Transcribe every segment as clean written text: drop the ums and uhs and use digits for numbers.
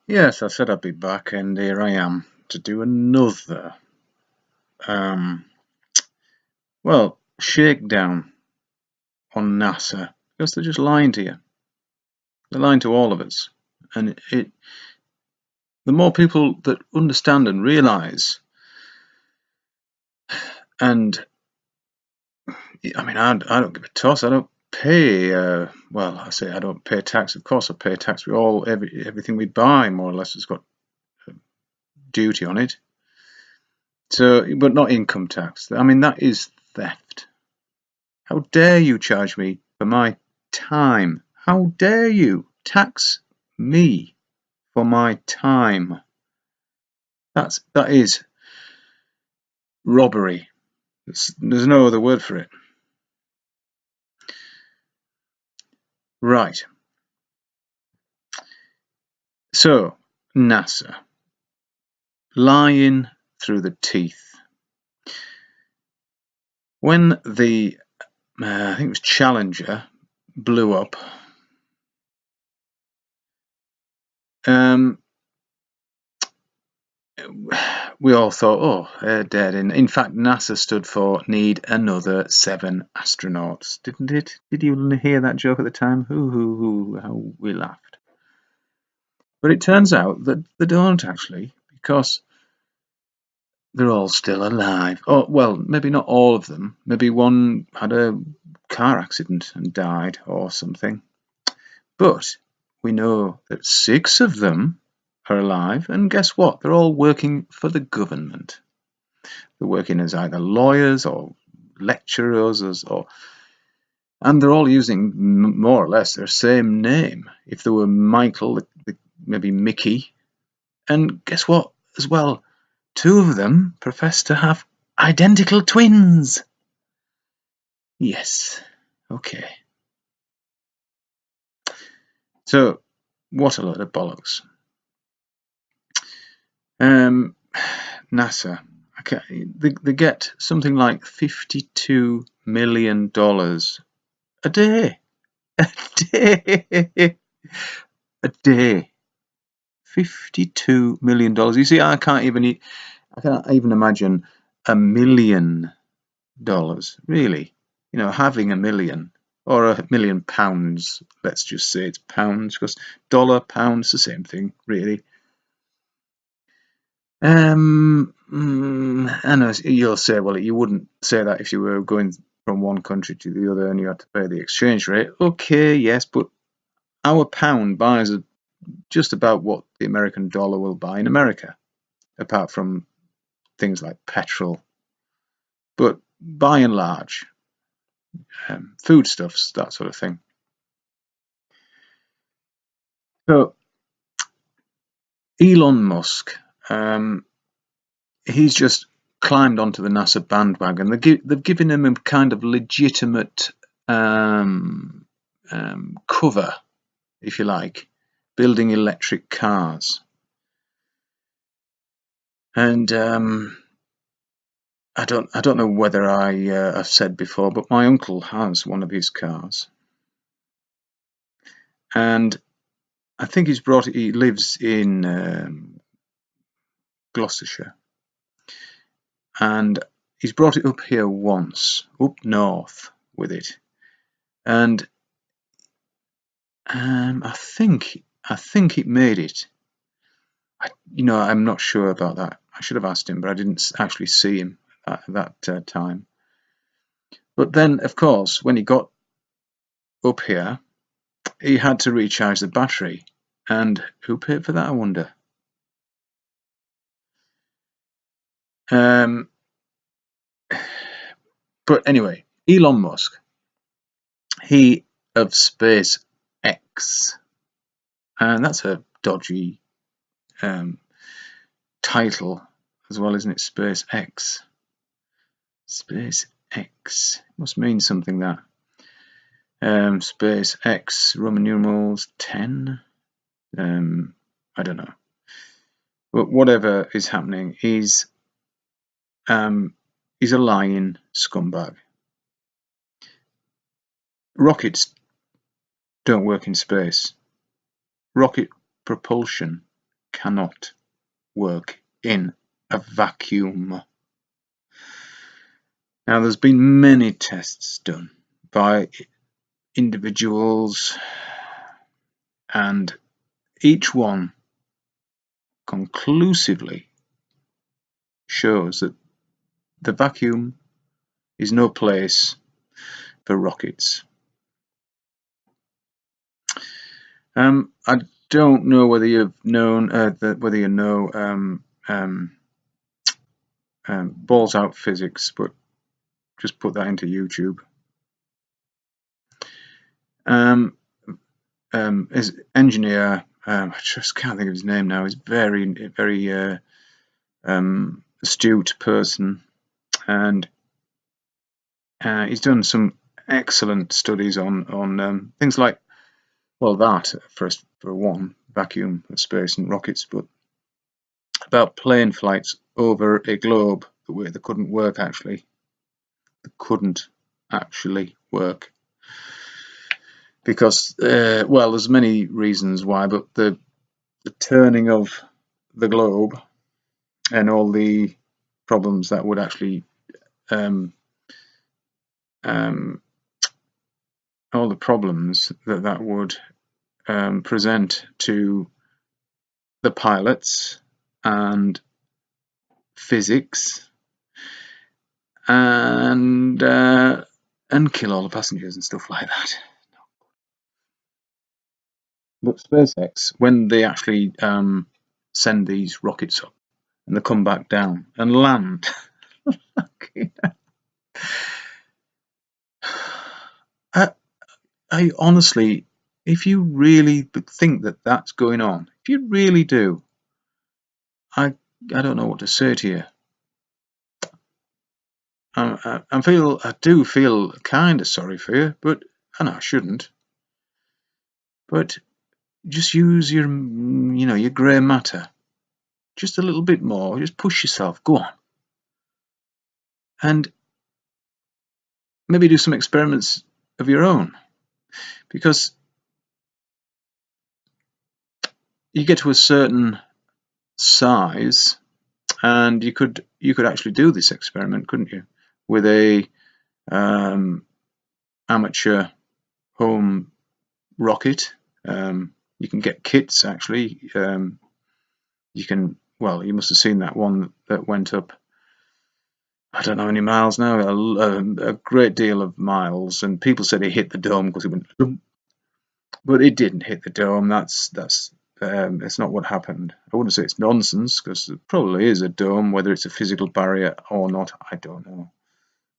Yes, I said I'd be back, and here I am to do another, um, shakedown on NASA because they're just lying to you. They're lying to all of us, and the more people that understand and realise, and I mean, I don't give a toss. I don't pay. I say I don't pay tax. Of course, I pay tax. Everything we buy, more or less, has got duty on it. So, but not income tax. I mean, that is theft. How dare you charge me for my time? How dare you tax me for my time? That is robbery. There's no other word for it. Right. So, NASA. Lying through the teeth. When the, I think it was Challenger, blew up, we all thought, oh, they're dead. In fact, NASA stood for need another 7 astronauts, didn't it? Did you hear that joke at the time? Hoo, how we laughed. But it turns out that they don't actually, because they're all still alive. Oh, well, maybe not all of them. Maybe one had a car accident and died or something. But we know that 6 of them are alive, and guess what? They're all working for the government. They're working as either lawyers or lecturers, and they're all using more or less their same name. If they were Michael, maybe Mickey. And guess what? As well, 2 of them profess to have identical twins. Yes. Okay. So, what a load of bollocks. NASA. Okay, they get something like $52 million a day. A day. A day. $52 million. You see, I can't even imagine $1 million. Really, having $1 million or £1 million. Let's just say it's pounds, because dollar, pounds, the same thing, really. I know you'll say, well, you wouldn't say that if you were going from one country to the other and you had to pay the exchange rate. Okay, yes, but our pound buys just about what the American dollar will buy in America, apart from things like petrol. But by and large, foodstuffs, that sort of thing. So Elon Musk, he's just climbed onto the NASA bandwagon. They've given him a kind of legitimate cover, if you like, building electric cars. And I don't know whether I've said before, but my uncle has one of his cars, and I think he lives in Gloucestershire, and he's brought it up here once, up north with it, and I think it made it. I'm not sure about that. I should have asked him, but I didn't actually see him at that time. But then, of course, when he got up here, he had to recharge the battery. And who paid for that, I wonder? But anyway, Elon Musk, he of SpaceX, and that's a dodgy title as well, isn't it? SpaceX. SpaceX must mean something, that. SpaceX, Roman numerals 10. I don't know. But whatever is happening, he's a lying scumbag. Rockets don't work in space. Rocket propulsion cannot work in a vacuum. Now, there's been many tests done by individuals, and each one conclusively shows that the vacuum is no place for rockets. I don't know whether you've known whether you know balls out physics, but just put that into YouTube. His engineer, I just can't think of his name now. He's very astute person, and he's done some excellent studies on things like, well, that for one, vacuum, space, and rockets, but about plane flights over a globe the way they couldn't work actually. They couldn't actually work because, well, there's many reasons why, but the turning of the globe and all the problems that would actually all the problems that would present to the pilots and physics and kill all the passengers and stuff like that. But SpaceX, when they actually send these rockets up and they come back down and land, I honestly, if you really think that that's going on, if you really do, I don't know what to say to you. I do feel kind of sorry for you, but and I shouldn't. But just use your, your grey matter, just a little bit more. Just push yourself. Go on, and maybe do some experiments of your own, because you get to a certain size, and you could actually do this experiment, couldn't you, with a amateur home rocket. You can get kits actually. You can, well, you must have seen that one that went up, I don't know how many miles now, a great deal of miles, and people said it hit the dome because it went, but it didn't hit the dome. That's it's not what happened. I wouldn't say it's nonsense, because it probably is a dome, whether it's a physical barrier or not, I don't know.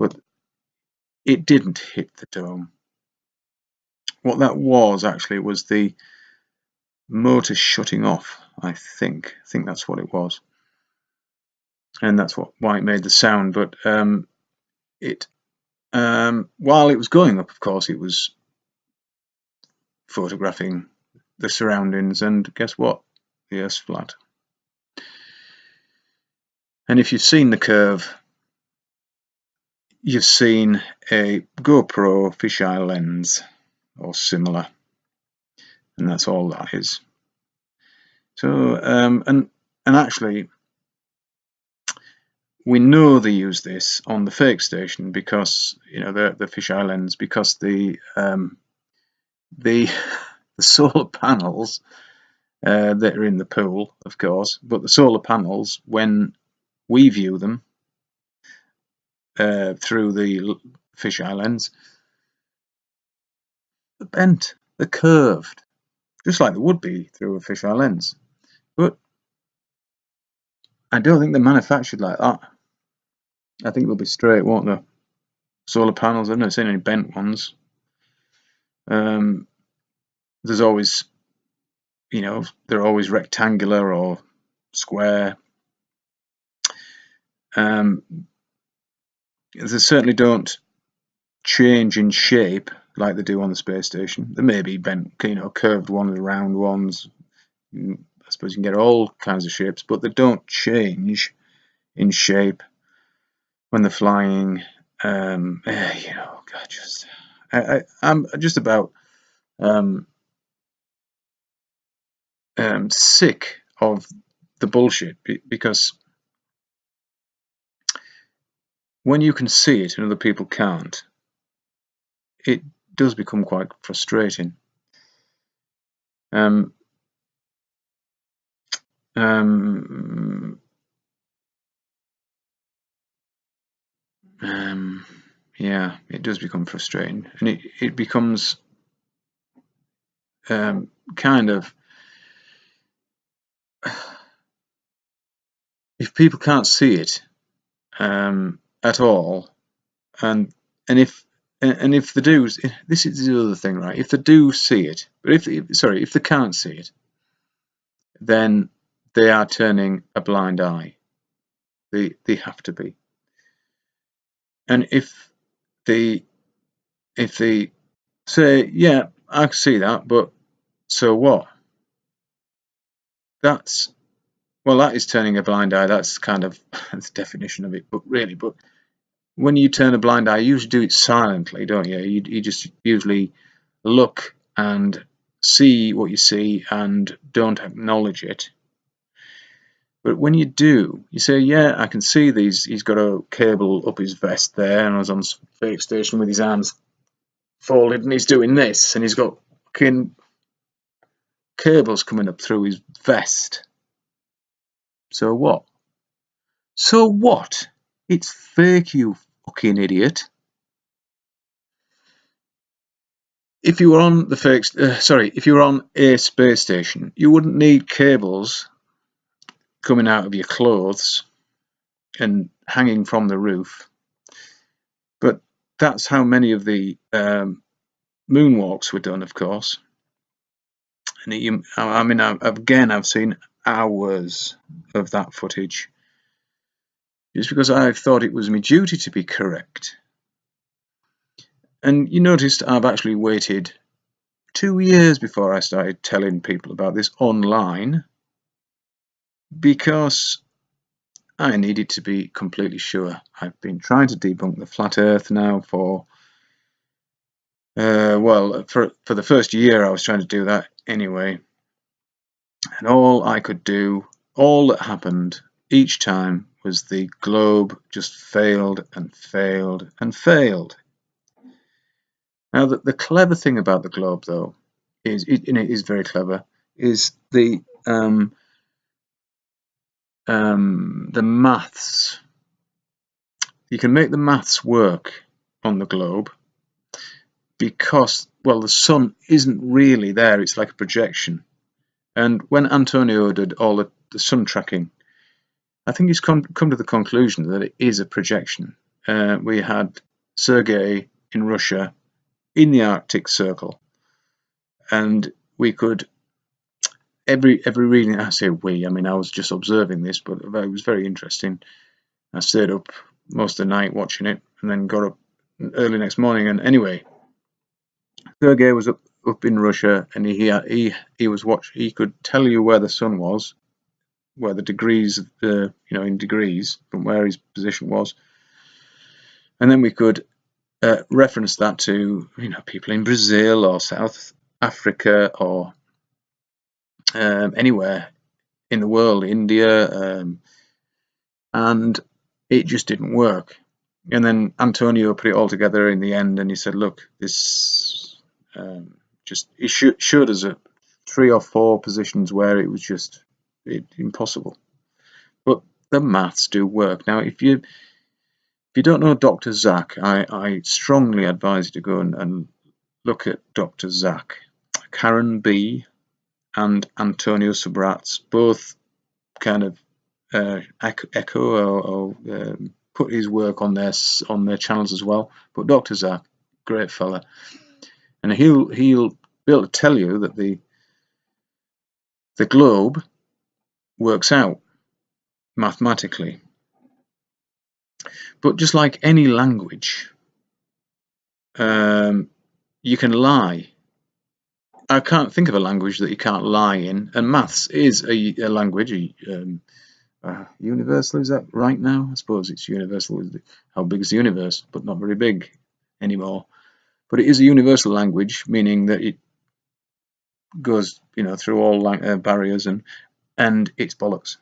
But it didn't hit the dome. What that was actually was the motor shutting off, I think that's what it was, and that's why it made the sound. But while it was going up, of course, it was photographing the surroundings, and guess what? The Earth's flat. And if you've seen the curve, you've seen a GoPro fisheye lens or similar, and that's all that is. So and actually, we know they use this on the fake station because, the fisheye lens, because the solar panels that are in the pool, of course, but the solar panels, when we view them through the fisheye lens, they're bent, they're curved, just like they would be through a fisheye lens. But I don't think they're manufactured like that. I think they'll be straight, won't they? Solar panels, I've never seen any bent ones. There's always, they're always rectangular or square. They certainly don't change in shape like they do on the space station. There may be bent, curved ones, round ones. I suppose you can get all kinds of shapes, but they don't change in shape when they're flying. I'm just about sick of the bullshit, because when you can see it and other people can't, it does become quite frustrating. Yeah, it does become frustrating, and it becomes kind of, if people can't see it at all, and if they do, this is the other thing, right? If they do see it, but if they can't see it, then they are turning a blind eye. They have to be. And if they say, yeah, I can see that, but so what? That is turning a blind eye. That's kind of that's the definition of it. But when you turn a blind eye, you usually do it silently, don't you? You just usually look and see what you see and don't acknowledge it. But when you do, you say, yeah, I can see these. He's got a cable up his vest there, and I was on fake station with his arms folded, and he's doing this, and he's got fucking cables coming up through his vest. So what? So what? It's fake, you fucking idiot. If you were on the fake, if you were on a space station, you wouldn't need cables coming out of your clothes and hanging from the roof. But that's how many of the moonwalks were done, of course. And I mean, I've seen hours of that footage, just because I thought it was my duty to be correct. And you noticed I've actually waited 2 years before I started telling people about this online, because I needed to be completely sure. I've been trying to debunk the flat earth now for for the first year I was trying to do that anyway, and all I could do, all that happened each time, was the globe just failed and failed and failed. Now, the clever thing about the globe, though, is and it is very clever, is the maths. You can make the maths work on the globe, because, well, the sun isn't really there, it's like a projection. And when Antonio did all the sun tracking, I think he's come to the conclusion that it is a projection. We had Sergei in Russia in the Arctic Circle, and we could, every reading, I say we, I mean I was just observing this, but it was very interesting. I stayed up most of the night watching it, and then got up early next morning. And anyway, Sergei was up in Russia, and he was he could tell you where the sun was, where the degrees, in degrees from where his position was, and then we could reference that to people in Brazil or South Africa or anywhere in the world, India, and it just didn't work. And then Antonio put it all together in the end, and he said, look, this it showed us 3 or 4 positions where it was just impossible. But the maths do work. Now, if you don't know Dr. Zach, I strongly advise you to go and look at Dr. Zach. Karen B and Antonio Subratz both kind of echo or put his work on their channels as well. But Dr. Zach, great fella, and he'll be able to tell you that the globe works out mathematically. But just like any language, you can lie. I can't think of a language that you can't lie in, and maths is a language. Universal, is that right now? I suppose it's universal. How big is the universe? But not very big anymore. But it is a universal language, meaning that it goes, through all barriers, and and it's bollocks.